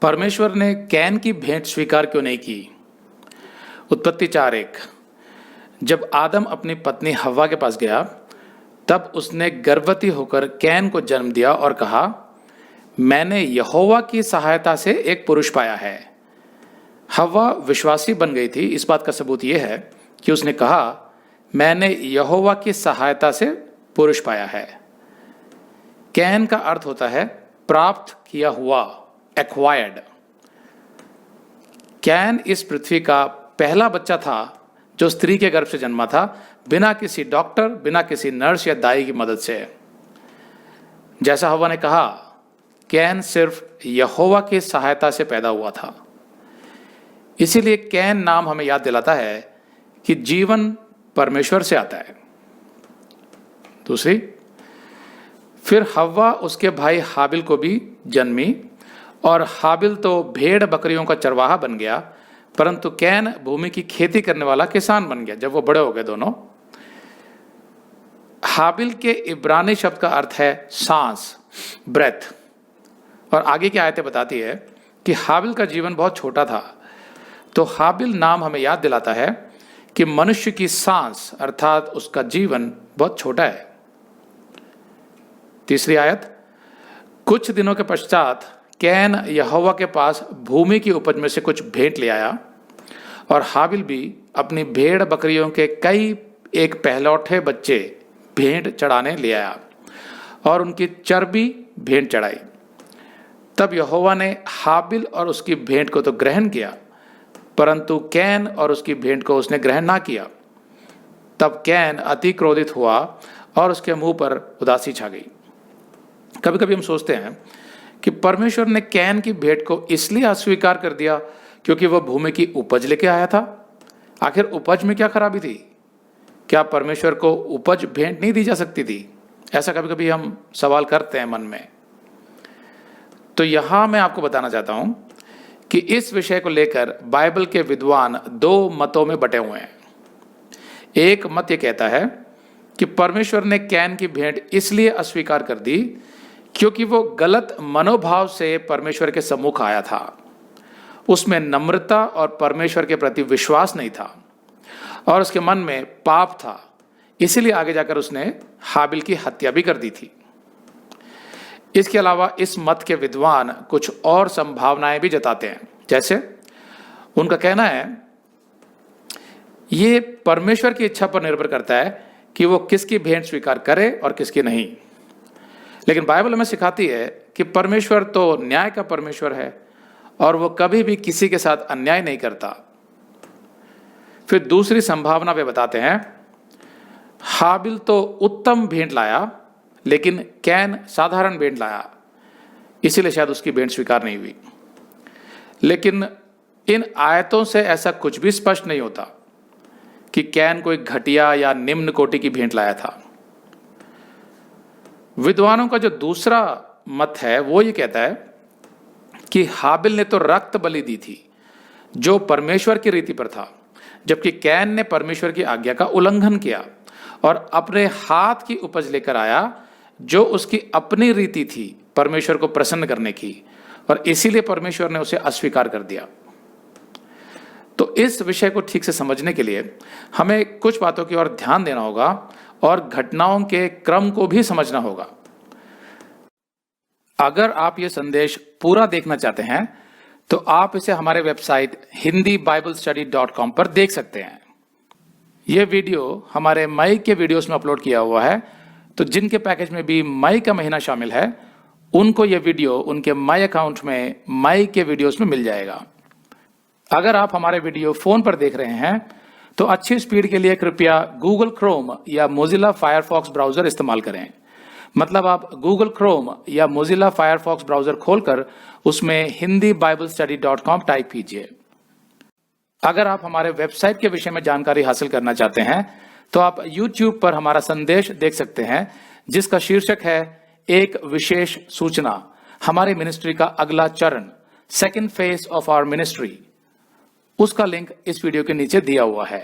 परमेश्वर ने कैन की भेंट स्वीकार क्यों नहीं की? उत्पत्ति 4:1। जब आदम अपनी पत्नी हव्वा के पास गया तब उसने गर्भवती होकर कैन को जन्म दिया और कहा, मैंने यहोवा की सहायता से एक पुरुष पाया है। हव्वा विश्वासी बन गई थी। इस बात का सबूत यह है कि उसने कहा, मैंने यहोवा की सहायता से पुरुष पाया है। कैन का अर्थ होता है प्राप्त किया हुआ, एक्वायर्ड। कैन इस पृथ्वी का पहला बच्चा था जो स्त्री के गर्भ से जन्मा था, बिना किसी डॉक्टर, बिना किसी नर्स या दाई की मदद से। जैसा हव्वा ने कहा, कैन सिर्फ यहोवा की सहायता से पैदा हुआ था। इसीलिए कैन नाम हमें याद दिलाता है कि जीवन परमेश्वर से आता है। दूसरी, फिर हव्वा उसके भाई हाबिल को भी जन्मी और हाबिल तो भेड़ बकरियों का चरवाहा बन गया, परंतु कैन भूमि की खेती करने वाला किसान बन गया जब वो बड़े हो गए दोनों। हाबिल के इब्रानी शब्द का अर्थ है सांस, ब्रेथ। और आगे की आयतें बताती है कि हाबिल का जीवन बहुत छोटा था। तो हाबिल नाम हमें याद दिलाता है कि मनुष्य की सांस अर्थात उसका जीवन बहुत छोटा है। तीसरी आयत, कुछ दिनों के पश्चात कैन यहोवा के पास भूमि की उपज में से कुछ भेंट ले आया और हाबिल भी अपनी भेड़ बकरियों के कई एक पहलौठे बच्चे भेंट चढ़ाने ले आया और उनकी चर्बी भेंट चढ़ाई। तब यहोवा ने हाबिल और उसकी भेंट को तो ग्रहण किया, परंतु कैन और उसकी भेंट को उसने ग्रहण ना किया। तब कैन अति क्रोधित हुआ और उसके मुंह पर उदासी छा गई। कभी कभी हम सोचते हैं कि परमेश्वर ने कैन की भेंट को इसलिए अस्वीकार कर दिया क्योंकि वह भूमि की उपज लेके आया था। आखिर उपज में क्या खराबी थी? क्या परमेश्वर को उपज भेंट नहीं दी जा सकती थी? ऐसा कभी कभी हम सवाल करते हैं मन में। तो यहां मैं आपको बताना चाहता हूं कि इस विषय को लेकर बाइबल के विद्वान दो मतों में बटे हुए हैं। एक मत ये कहता है कि परमेश्वर ने कैन की भेंट इसलिए अस्वीकार कर दी क्योंकि वो गलत मनोभाव से परमेश्वर के सम्मुख आया था। उसमें नम्रता और परमेश्वर के प्रति विश्वास नहीं था और उसके मन में पाप था, इसीलिए आगे जाकर उसने हाबिल की हत्या भी कर दी थी। इसके अलावा इस मत के विद्वान कुछ और संभावनाएं भी जताते हैं। जैसे उनका कहना है, ये परमेश्वर की इच्छा पर निर्भर करता है कि वो किसकी भेंट स्वीकार करे और किसकी नहीं। लेकिन बाइबल हमें सिखाती है कि परमेश्वर तो न्याय का परमेश्वर है और वो कभी भी किसी के साथ अन्याय नहीं करता। फिर दूसरी संभावना वे बताते हैं, हाबिल तो उत्तम भेंट लाया लेकिन कैन साधारण भेंट लाया, इसीलिए शायद उसकी भेंट स्वीकार नहीं हुई। लेकिन इन आयतों से ऐसा कुछ भी स्पष्ट नहीं होता कि कैन कोई घटिया या निम्न कोटि की भेंट लाया था। विद्वानों का जो दूसरा मत है वो ये कहता है कि हाबिल ने तो रक्त बलि दी थी जो परमेश्वर की रीति पर था, जबकि कैन ने परमेश्वर की आज्ञा का उल्लंघन किया और अपने हाथ की उपज लेकर आया जो उसकी अपनी रीति थी परमेश्वर को प्रसन्न करने की, और इसीलिए परमेश्वर ने उसे अस्वीकार कर दिया। तो इस विषय को ठीक से समझने के लिए हमें कुछ बातों की ओर ध्यान देना होगा और घटनाओं के क्रम को भी समझना होगा। अगर आप ये संदेश पूरा देखना चाहते हैं तो आप इसे हमारे वेबसाइट hindiBiblestudy.com पर देख सकते हैं। ये वीडियो हमारे मई के वीडियोस में अपलोड किया हुआ है, तो जिनके पैकेज में भी मई का महीना शामिल है उनको ये वीडियो उनके मई अकाउंट में मई के वीडियोस में मिल जाएगा। अगर आप हमारे वीडियो फोन पर देख रहे हैं तो अच्छी स्पीड के लिए कृपया गूगल क्रोम या मोजिला फायरफॉक्स ब्राउजर इस्तेमाल करें। मतलब आप गूगल क्रोम या मोजिला फायरफॉक्स ब्राउजर खोलकर उसमें hindiBiblestudy.com टाइप कीजिए। अगर आप हमारे वेबसाइट के विषय में जानकारी हासिल करना चाहते हैं तो आप YouTube पर हमारा संदेश देख सकते हैं जिसका शीर्षक है एक विशेष सूचना, हमारी मिनिस्ट्री का अगला चरण, second phase of our ministry. उसका लिंक इस वीडियो के नीचे दिया हुआ है।